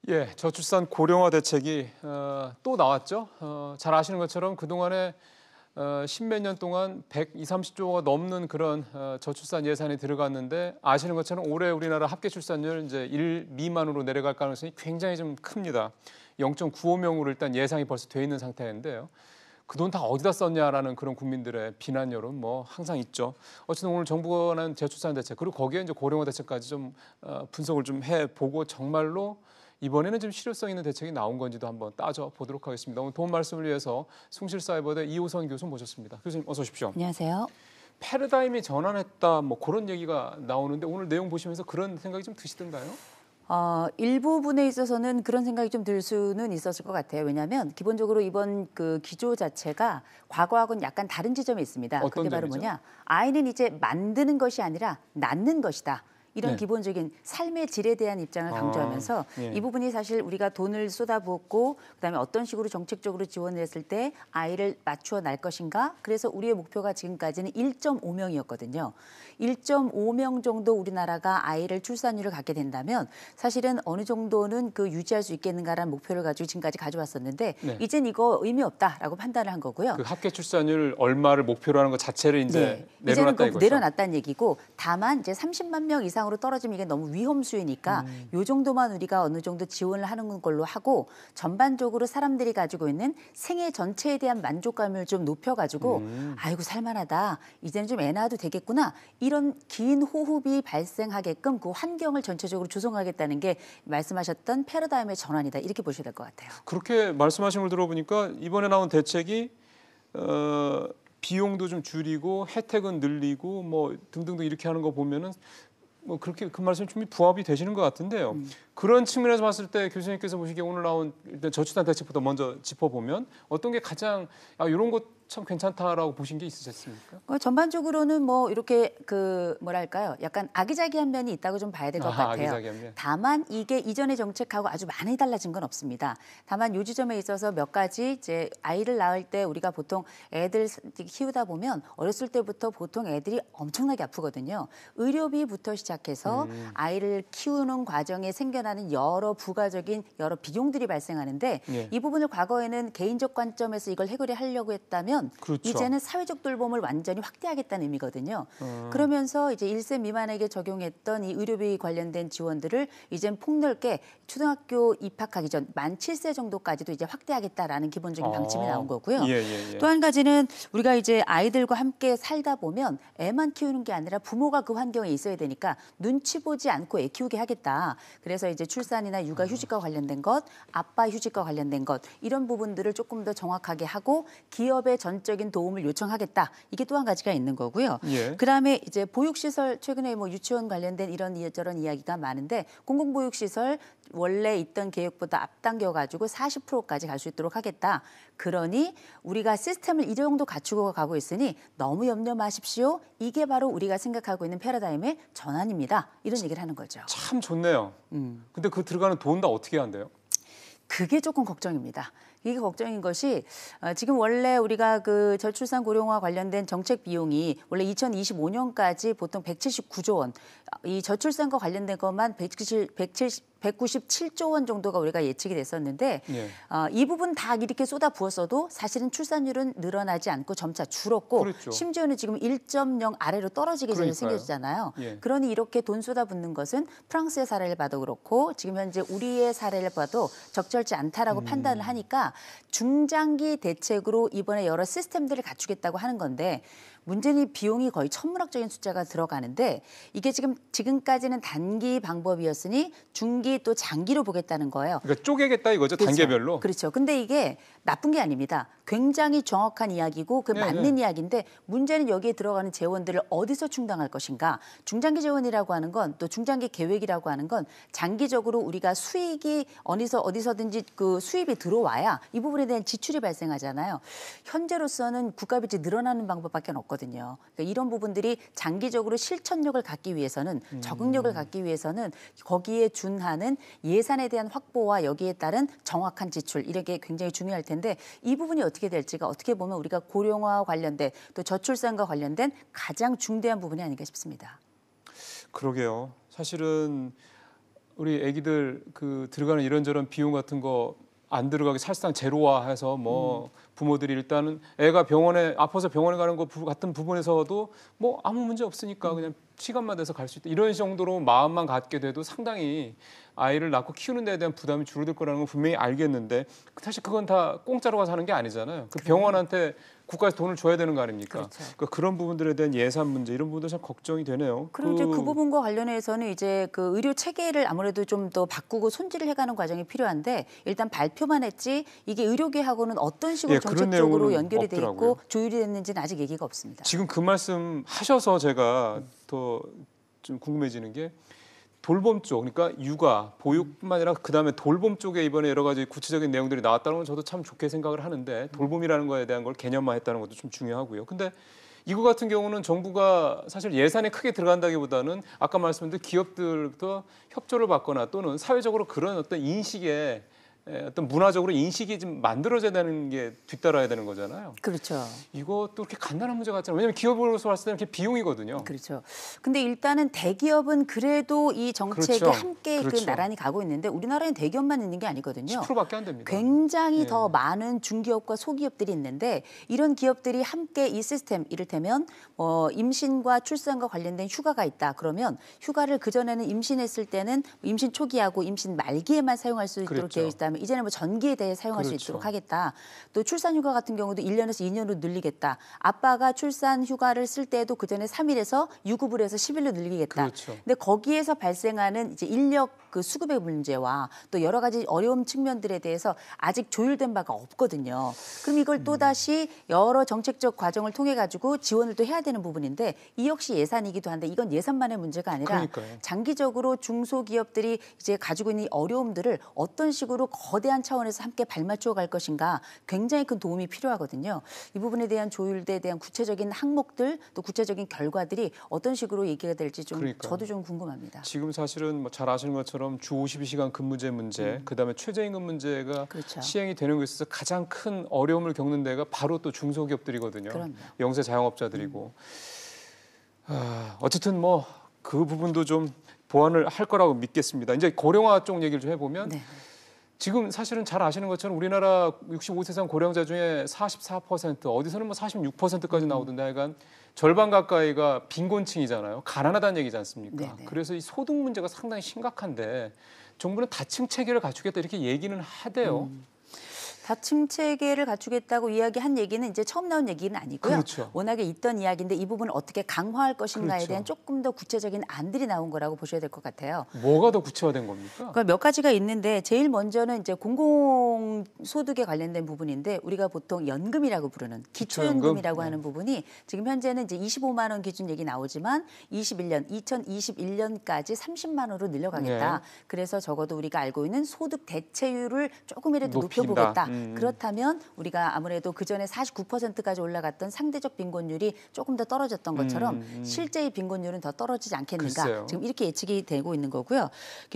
예, 저출산 고령화 대책이 또 나왔죠. 잘 아시는 것처럼 그동안에 십몇 년 동안 120~130조가 넘는 그런 저출산 예산이 들어갔는데 아시는 것처럼 올해 우리나라 합계 출산율 이제 1 미만으로 내려갈 가능성이 굉장히 좀 큽니다. 0.95명으로 일단 예상이 벌써 돼 있는 상태인데요. 그 돈 다 어디다 썼냐라는 그런 국민들의 비난 여론 뭐 항상 있죠. 어쨌든 오늘 정부가 낸 저출산 대책 그리고 거기에 이제 고령화 대책까지 좀 분석을 좀 해보고 정말로 이번에는 좀 실효성 있는 대책이 나온 건지도 한번 따져 보도록 하겠습니다. 오늘 도움 말씀을 위해서 숭실사이버대 이호선 교수 모셨습니다. 교수님 어서 오십시오. 안녕하세요. 패러다임이 전환했다 뭐 그런 얘기가 나오는데 오늘 내용 보시면서 그런 생각이 좀 드시던가요? 일부분에 있어서는 그런 생각이 좀 들 수는 있었을 것 같아요. 왜냐하면 기본적으로 이번 그 기조 자체가 과거하고는 약간 다른 지점이 있습니다. 어떤 그게 바로 점이죠? 뭐냐? 아이는 이제 만드는 것이 아니라 낳는 것이다. 이런 네. 기본적인 삶의 질에 대한 입장을 강조하면서 예. 이 부분이 사실 우리가 돈을 쏟아부었고 그다음에 어떤 식으로 정책적으로 지원을 했을 때 아이를 맞추어 날 것인가. 그래서 우리의 목표가 지금까지는 1.5명이었거든요. 1.5명 정도 우리나라가 아이를 출산율을 갖게 된다면 사실은 어느 정도는 그 유지할 수 있겠는가라는 목표를 가지고 지금까지 가져왔었는데 네. 이젠 이거 의미 없다라고 판단을 한 거고요. 그 합계 출산율 얼마를 목표로 하는 것 자체를 이제 이제는 내려놨다 이거죠. 내려놨다는 얘기고 다만 이제 30만 명 이상으로 떨어지면 이게 너무 위험수위니까 요 정도만 우리가 어느 정도 지원을 하는 걸로 하고 전반적으로 사람들이 가지고 있는 생애 전체에 대한 만족감을 좀 높여가지고 아이고 살만하다. 이제는 좀 애 낳아도 되겠구나. 이런 긴 호흡이 발생하게끔 그 환경을 전체적으로 조성하겠다는 게 말씀하셨던 패러다임의 전환이다. 이렇게 보셔야 될 것 같아요. 그렇게 말씀하신 걸 들어보니까 이번에 나온 대책이 비용도 좀 줄이고 혜택은 늘리고 뭐 등등등 이렇게 하는 거 보면은 뭐 그렇게 그 말씀 좀 부합이 되시는 것 같은데요. 그런 측면에서 봤을 때 교수님께서 보시기에 오늘 나온 일단 저출산 대책부터 먼저 짚어보면 어떤 게 가장 이런 것 참 괜찮다라고 보신 게 있으셨습니까? 전반적으로는 뭐 이렇게 그 뭐랄까요, 약간 아기자기한 면이 있다고 좀 봐야 될 것 같아요. 아기자기한 면. 다만 이게 이전의 정책하고 아주 많이 달라진 건 없습니다. 다만 요 지점에 있어서 몇 가지 이제 아이를 낳을 때 우리가 보통 애들 키우다 보면 어렸을 때부터 보통 애들이 엄청나게 아프거든요. 의료비부터 시작해서 아이를 키우는 과정에 생겨나는 여러 부가적인 여러 비용들이 발생하는데 예. 이 부분을 과거에는 개인적 관점에서 이걸 해결하려고 했다면 그렇죠. 이제는 사회적 돌봄을 완전히 확대하겠다는 의미거든요. 그러면서 이제 1세 미만에게 적용했던 이 의료비 관련된 지원들을 이젠 폭넓게 초등학교 입학하기 전 만 7세 정도까지도 이제 확대하겠다라는 기본적인 방침이 나온 거고요. 예. 또 한 가지는 우리가 이제 아이들과 함께 살다 보면 애만 키우는 게 아니라 부모가 그 환경에 있어야 되니까 눈치 보지 않고 애 키우게 하겠다. 그래서 이제 출산이나 육아 휴직과 관련된 것, 아빠 휴직과 관련된 것 이런 부분들을 조금 더 정확하게 하고 기업의 전적인 도움을 요청하겠다. 이게 또 한 가지가 있는 거고요. 예. 그다음에 이제 보육시설 최근에 뭐 유치원 관련된 이런저런 이야기가 많은데 공공보육시설 원래 있던 계획보다 앞당겨가지고 40%까지 갈 수 있도록 하겠다. 그러니 우리가 시스템을 이 정도 갖추고 가고 있으니 너무 염려 마십시오. 이게 바로 우리가 생각하고 있는 패러다임의 전환입니다. 이런 얘기를 하는 거죠. 참 좋네요. 근데 그 들어가는 돈 다 어떻게 한대요? 그게 조금 걱정입니다. 이게 걱정인 것이 지금 원래 우리가 그 저출산 고령화 관련된 정책 비용이 원래 2025년까지 보통 179조 원, 이 저출산과 관련된 것만 197조 원 정도가 우리가 예측이 됐었는데 예. 이 부분 다 이렇게 쏟아 부었어도 사실은 출산율은 늘어나지 않고 점차 줄었고 그렇죠. 심지어는 지금 1.0 아래로 떨어지게 그러니까요. 생겼잖아요. 예. 그러니 이렇게 돈 쏟아붓는 것은 프랑스의 사례를 봐도 그렇고 지금 현재 우리의 사례를 봐도 적절치 않다라고 판단을 하니까 중장기 대책으로 이번에 여러 시스템들을 갖추겠다고 하는 건데 문제는 비용이 거의 천문학적인 숫자가 들어가는데 이게 지금까지는 단기 방법이었으니 중기 또 장기로 보겠다는 거예요. 그러니까 쪼개겠다 이거죠. 그렇죠. 단계별로. 그렇죠. 근데 이게 나쁜 게 아닙니다. 굉장히 정확한 이야기고 그 맞는 이야기인데 문제는 여기에 들어가는 재원들을 어디서 충당할 것인가. 중장기 재원이라고 하는 건 또 중장기 계획이라고 하는 건 장기적으로 우리가 수익이 어디서든지 그 수입이 들어와야 이 부분에 대한 지출이 발생하잖아요. 현재로서는 국가 빚이 늘어나는 방법밖에 없거든요. 그러니까 이런 부분들이 장기적으로 실천력을 갖기 위해서는 적응력을 갖기 위해서는 거기에 준하는 예산에 대한 확보와 여기에 따른 정확한 지출 이런 게 굉장히 중요할 텐데 이 부분이 어떻게 될지가 어떻게 보면 우리가 고령화와 관련된 또 저출산과 관련된 가장 중대한 부분이 아닌가 싶습니다. 그러게요. 사실은 우리 아기들 그 들어가는 이런저런 비용 같은 거 안 들어가게 사실상 제로화해서 뭐 부모들이 일단은 애가 병원에 아파서 병원에 가는 거 같은 부분에서도 뭐 아무 문제 없으니까 그냥 시간만 돼서 갈 수 있다 이런 정도로 마음만 갖게 돼도 상당히 아이를 낳고 키우는 데에 대한 부담이 줄어들 거라는 건 분명히 알겠는데 사실 그건 다 공짜로 가서 하는 게 아니잖아요. 그 병원한테 국가에서 돈을 줘야 되는 거 아닙니까? 그렇죠. 그러니까 그런 부분들에 대한 예산 문제 이런 부분도 참 걱정이 되네요. 그리고 이제 그 부분과 관련해서는 이제 그 의료 체계를 아무래도 좀 더 바꾸고 손질을 해가는 과정이 필요한데 일단 발표만 했지 이게 의료계하고는 어떤 식으로 예, 그런 정책적으로 내용은 연결이 돼 없더라고요. 있고 조율이 됐는지는 아직 얘기가 없습니다. 지금 그 말씀 하셔서 제가 더 좀 궁금해지는 게 돌봄 쪽, 그러니까 육아, 보육뿐만 아니라 그다음에 돌봄 쪽에 이번에 여러 가지 구체적인 내용들이 나왔다는 건 저도 참 좋게 생각을 하는데 돌봄이라는 거에 대한 걸 개념화했다는 것도 좀 중요하고요. 근데 이거 같은 경우는 정부가 사실 예산이 크게 들어간다기보다는 아까 말씀드린 기업들도 협조를 받거나 또는 사회적으로 그런 어떤 인식에 어떤 문화적으로 인식이 좀 만들어져야 되는 게 뒤따라야 되는 거잖아요. 그렇죠. 이것도 그렇게 간단한 문제 같잖아요. 왜냐하면 기업으로서 봤을 때는 이렇게 비용이거든요. 그렇죠. 근데 일단은 대기업은 그래도 이 정책에 그렇죠. 함께 그 그렇죠. 나란히 가고 있는데 우리나라엔 대기업만 있는 게 아니거든요. 10%밖에 안 됩니다. 굉장히 예. 더 많은 중기업과 소기업들이 있는데 이런 기업들이 함께 이 시스템 이를테면 임신과 출산과 관련된 휴가가 있다. 그러면 휴가를 그전에는 임신했을 때는 임신 초기하고 임신 말기에만 사용할 수 있도록 그렇죠. 되어 있다면 이제는 뭐 전기에 대해 사용할 수 그렇죠. 있도록 하겠다. 또 출산 휴가 같은 경우도 1년에서 2년으로 늘리겠다. 아빠가 출산 휴가를 쓸 때도 그전에 3일에서 유급을 해서 10일로 늘리겠다. 그렇죠. 근데 거기에서 발생하는 이제 인력 그 수급의 문제와 또 여러 가지 어려운 측면들에 대해서 아직 조율된 바가 없거든요. 그럼 이걸 또 다시 여러 정책적 과정을 통해 가지고 지원을 또 해야 되는 부분인데 이 역시 예산이기도 한데 이건 예산만의 문제가 아니라 그러니까요. 장기적으로 중소기업들이 이제 가지고 있는 이 어려움들을 어떤 식으로 거대한 차원에서 함께 발맞춰 갈 것인가 굉장히 큰 도움이 필요하거든요. 이 부분에 대한 조율에 대한 구체적인 항목들 또 구체적인 결과들이 어떤 식으로 얘기가 될지 좀 그러니까요. 저도 좀 궁금합니다. 지금 사실은 뭐 잘 아시는 것처럼 주 52시간 근무제 문제, 그다음에 최저임금 문제가 그렇죠. 시행이 되는 것에 있어서 가장 큰 어려움을 겪는 데가 바로 또 중소기업들이거든요. 그럼요. 영세 자영업자들이고. 어쨌든 뭐 그 부분도 좀 보완을 할 거라고 믿겠습니다. 이제 고령화 쪽 얘기를 좀 해보면 네. 지금 사실은 잘 아시는 것처럼 우리나라 65세 이상 고령자 중에 44% 어디서는 뭐 46%까지 나오던데 하여간 절반 가까이가 빈곤층이잖아요. 가난하다는 얘기지 않습니까? 네네. 그래서 이 소득 문제가 상당히 심각한데 정부는 다층 체계를 갖추겠다 이렇게 얘기는 하대요. 다층 체계를 갖추겠다고 이야기한 얘기는 이제 처음 나온 얘기는 아니고요. 그렇죠. 워낙에 있던 이야기인데 이 부분을 어떻게 강화할 것인가에 그렇죠. 대한 조금 더 구체적인 안들이 나온 거라고 보셔야 될 것 같아요. 뭐가 더 구체화된 겁니까? 그러니까 몇 가지가 있는데 제일 먼저는 이제 공공소득에 관련된 부분인데 우리가 보통 연금이라고 부르는 기초연금이라고 네. 하는 부분이 지금 현재는 이제 25만 원 기준 얘기 나오지만 2021년까지 30만 원으로 늘려가겠다. 네. 그래서 적어도 우리가 알고 있는 소득 대체율을 조금이라도 높인다. 높여보겠다. 그렇다면 우리가 아무래도 그전에 49%까지 올라갔던 상대적 빈곤율이 조금 더 떨어졌던 것처럼 실제의 빈곤율은 더 떨어지지 않겠는가. 글쎄요. 지금 이렇게 예측이 되고 있는 거고요.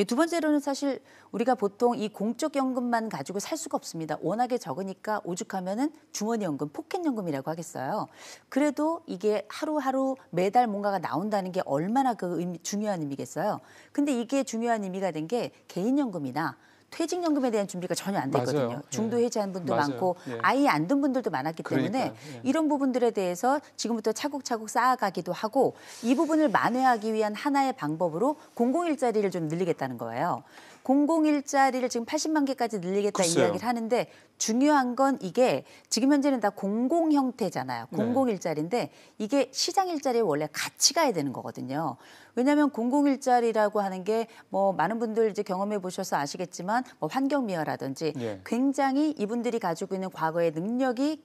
두 번째로는 사실 우리가 보통 이 공적 연금만 가지고 살 수가 없습니다. 워낙에 적으니까 오죽하면은 주머니 연금, 포켓 연금이라고 하겠어요. 그래도 이게 하루하루 매달 뭔가가 나온다는 게 얼마나 중요한 의미겠어요. 근데 이게 중요한 의미가 된 게 개인 연금이나 퇴직연금에 대한 준비가 전혀 안 됐거든요. 맞아요. 중도 예. 해지한 분도 맞아요. 많고 예. 아예 안 둔 분들도 많았기 때문에 그러니까요. 예. 이런 부분들에 대해서 지금부터 차곡차곡 쌓아가기도 하고 이 부분을 만회하기 위한 하나의 방법으로 공공일자리를 좀 늘리겠다는 거예요. 공공일자리를 지금 80만 개까지 늘리겠다 글쎄요. 이야기를 하는데 중요한 건 이게 지금 현재는 다 공공 형태잖아요. 공공일자리인데 이게 시장 일자리에 원래 같이 가야 되는 거거든요. 왜냐하면 공공일자리라고 하는 게 뭐 많은 분들 이제 경험해 보셔서 아시겠지만 뭐 환경미화라든지 예. 굉장히 이분들이 가지고 있는 과거의 능력이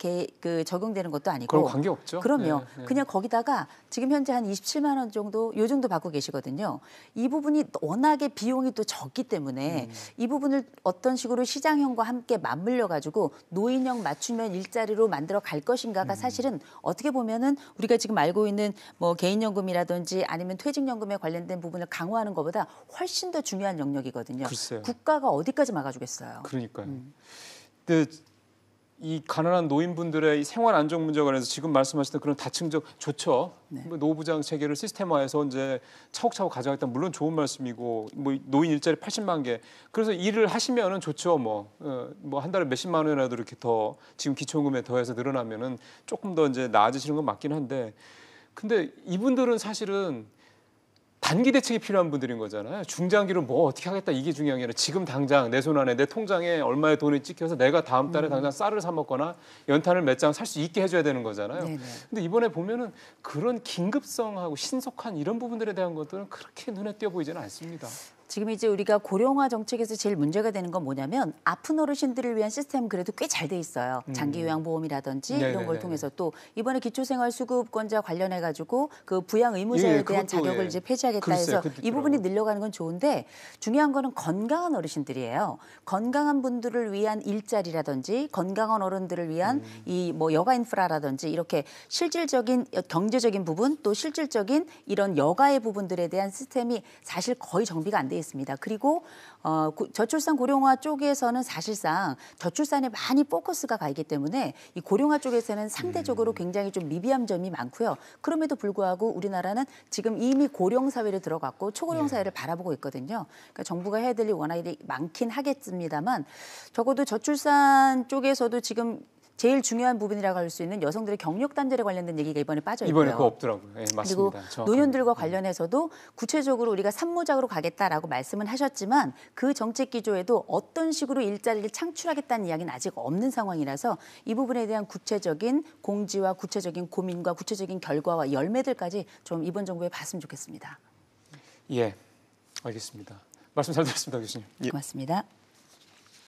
적용되는 것도 아니고 그럼 관계 없죠. 그럼요. 예, 예. 그냥 거기다가 지금 현재 한 27만 원 정도 요 정도 받고 계시거든요. 이 부분이 워낙에 비용이 또 적기 때문에 이 부분을 어떤 식으로 시장형과 함께 맞물려 가지고 노인형 맞춤형 일자리로 만들어 갈 것인가가 사실은 어떻게 보면은 우리가 지금 알고 있는 뭐 개인연금이라든지 아니면 퇴직연금에 관련된 부분을 강화하는 것보다 훨씬 더 중요한 영역이거든요. 글쎄요. 국가가 어디까지 막아주겠어요. 그러니까요. 근데 이 가난한 노인분들의 이 생활 안정 문제에 관해서 지금 말씀하셨던 그런 다층적 좋죠. 네. 뭐 노부장 체계를 시스템화해서 이제 차곡차곡 가져가겠다 물론 좋은 말씀이고 뭐 노인 일자리 80만 개. 그래서 일을 하시면은 좋죠. 뭐 한 달에 몇십만 원이라도 이렇게 더 지금 기초임금에 더해서 늘어나면은 조금 더 이제 나아지시는 건 맞긴 한데 근데 이분들은 사실은 단기 대책이 필요한 분들인 거잖아요. 중장기로 뭐 어떻게 하겠다 이게 중요한 게 아니라 지금 당장 내 손 안에 내 통장에 얼마의 돈이 찍혀서 내가 다음 달에 당장 쌀을 사 먹거나 연탄을 몇 장 살 수 있게 해줘야 되는 거잖아요. 네네. 근데 이번에 보면은 그런 긴급성하고 신속한 이런 부분들에 대한 것들은 그렇게 눈에 띄어 보이지는 않습니다. 지금 이제 우리가 고령화 정책에서 제일 문제가 되는 건 뭐냐면 아픈 어르신들을 위한 시스템 그래도 꽤 잘 돼 있어요. 장기 요양보험이라든지 이런 걸 네네네네. 통해서 또 이번에 기초생활수급권자 관련해 가지고 그 부양 의무자에 예, 대한 그것도, 자격을 예. 이제 폐지하겠다 글쎄요, 해서 그것도 이 부분이 있더라고요. 늘려가는 건 좋은데 중요한 거는 건강한 어르신들이에요. 건강한 분들을 위한 일자리라든지 건강한 어른들을 위한 이 뭐 여가 인프라라든지 이렇게 실질적인 경제적인 부분 또 실질적인 이런 여가의 부분들에 대한 시스템이 사실 거의 정비가 안 돼 있습니다. 그리고 저출산 고령화 쪽에서는 사실상 저출산에 많이 포커스가 가 있기 때문에 이 고령화 쪽에서는 상대적으로 굉장히 좀 미비한 점이 많고요. 그럼에도 불구하고 우리나라는 지금 이미 고령 사회를 들어갔고 초고령 사회를 바라보고 있거든요. 그러니까 정부가 해야 될 일이 워낙 많긴 하겠습니다만 적어도 저출산 쪽에서도 지금 제일 중요한 부분이라고 할 수 있는 여성들의 경력 단절에 관련된 얘기가 이번에 빠져 있고요. 이번에 그거 없더라고요. 예, 맞습니다. 그리고 정확합니다. 노년들과 관련해서도 구체적으로 우리가 산모작으로 가겠다라고 말씀은 하셨지만 그 정책 기조에도 어떤 식으로 일자리를 창출하겠다는 이야기는 아직 없는 상황이라서 이 부분에 대한 구체적인 공지와 구체적인 고민과 구체적인 결과와 열매들까지 좀 이번 정부에 봤으면 좋겠습니다. 예, 알겠습니다. 말씀 잘 들었습니다, 교수님. 예. 고맙습니다.